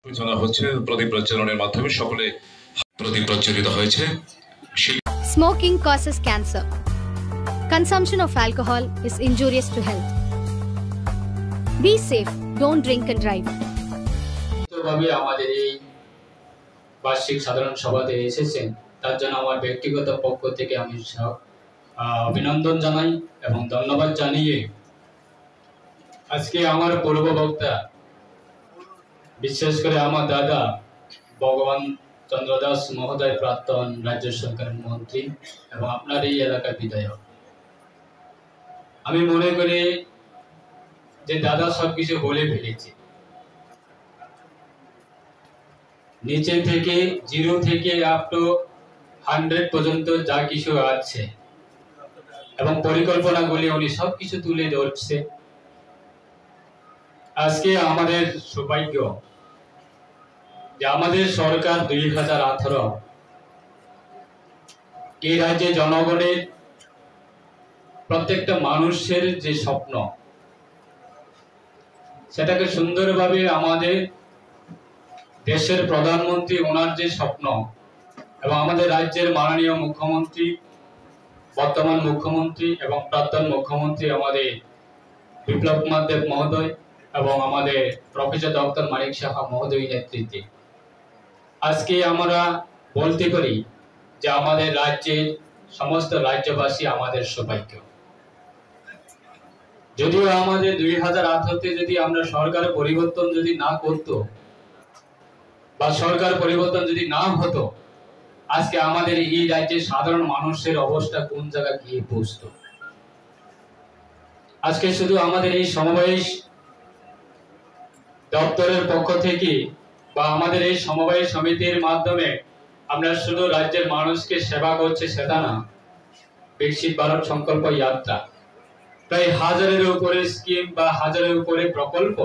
সূচনা হচ্ছে প্রদীপ প্রজ্বলনের মাধ্যমে সকলে প্রদীপ প্রজ্বলিত হয়েছে। Smoking causes cancer. Consumption of alcohol is injurious to health. Be safe, don't drink and drive. আমাদের এই বার্ষিক সাধারণ সভাতে এসেছেন, তার জন্য আমার ব্যক্তিগত পক্ষ থেকে আমি অভিনন্দন জানাই এবং ধন্যবাদ জানিয়ে আজকে আমার পূর্ব বক্তা, বিশেষ করে আমার দাদা ভগবান চন্দ্র দাস মহোদয়, প্রাক্তন রাজ্য সরকারের মন্ত্রী এবং আপনার এই এলাকার বিধায়ক, আমি মনে করি যে দাদা সবকিছু বলে ফেলেছে। নিচে থেকে 0 থেকে আপ টু 100 পর্যন্ত যা কিছু আছে এবং পরিকল্পনাগুলি উনি সবকিছু তুলে ধরছে। আজকে আমাদের সৌভাগ্য যে আমাদের সরকার 2018 এই রাজ্যে জনগণের প্রত্যেকটা মানুষের যে স্বপ্ন, সেটাকে সুন্দরভাবে আমাদের দেশের প্রধানমন্ত্রী ওনার যে স্বপ্ন এবং আমাদের রাজ্যের মাননীয় মুখ্যমন্ত্রী, বর্তমান মুখ্যমন্ত্রী এবং প্রাক্তন মুখ্যমন্ত্রী আমাদের বিপ্লব কুমার দেব মহোদয় এবং আমাদের প্রফেসর ডক্টর মানিক সাহা মহোদয় নেতৃত্বে আজকে আমরা বলতে পারি যে আমাদের রাজ্যের সমস্ত রাজ্যবাসী আমাদের সৌভাগ্য। যদিও আমাদের 2018-তে যদি আমরা সরকার পরিবর্তন যদি না করতো বা সরকার পরিবর্তন যদি না হতো, আজকে আমাদের এই রাজ্যের সাধারণ মানুষের অবস্থা কোন জায়গায় গিয়ে পৌঁছতো। আজকে শুধু আমাদের এই সমবায় দপ্তরের পক্ষ থেকে বা আমাদের এই সমবায় সমিতির মাধ্যমে আমরা শুধু রাজ্যের মানুষকে সেবা করছি সেটা না, বিকশিত ভারত সংকল্প যাত্রা প্রায় 1000-এর উপরে স্কিম বা 1000-এর উপরে প্রকল্প,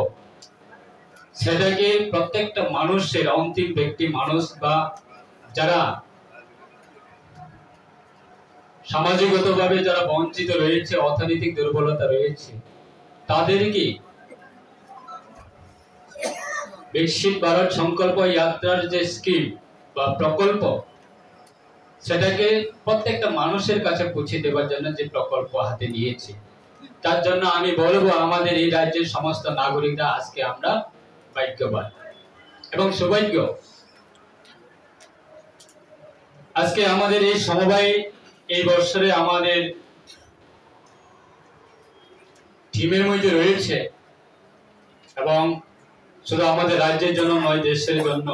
সেটাকে প্রত্যেকটা মানুষের, অন্তিম ব্যক্তি মানুষ বা যারা সামাজিকগতভাবে যারা বঞ্চিত রয়েছে, অর্থনৈতিক দুর্বলতা রয়েছে, তাদেরকে বিকশিত ভারত সংকল্প যাত্রার যে স্কিম বা প্রকল্প, সেটাকে প্রত্যেকটা মানুষের কাছে পৌঁছে দেওয়ার জন্য যে প্রকল্প হাতে নিয়েছে, তার জন্য আমি বলবো আমাদের এই রাজ্যের সমস্ত নাগরিকরা আজকে আমরা ভাগ্যবান এবং সৌভাগ্য। আজকে আমাদের এই সমবায় এই বছরে আমাদের টিমের মধ্যে রয়েছে এবং শুধু আমাদের রাজ্যের জন্য নয়, দেশের জন্য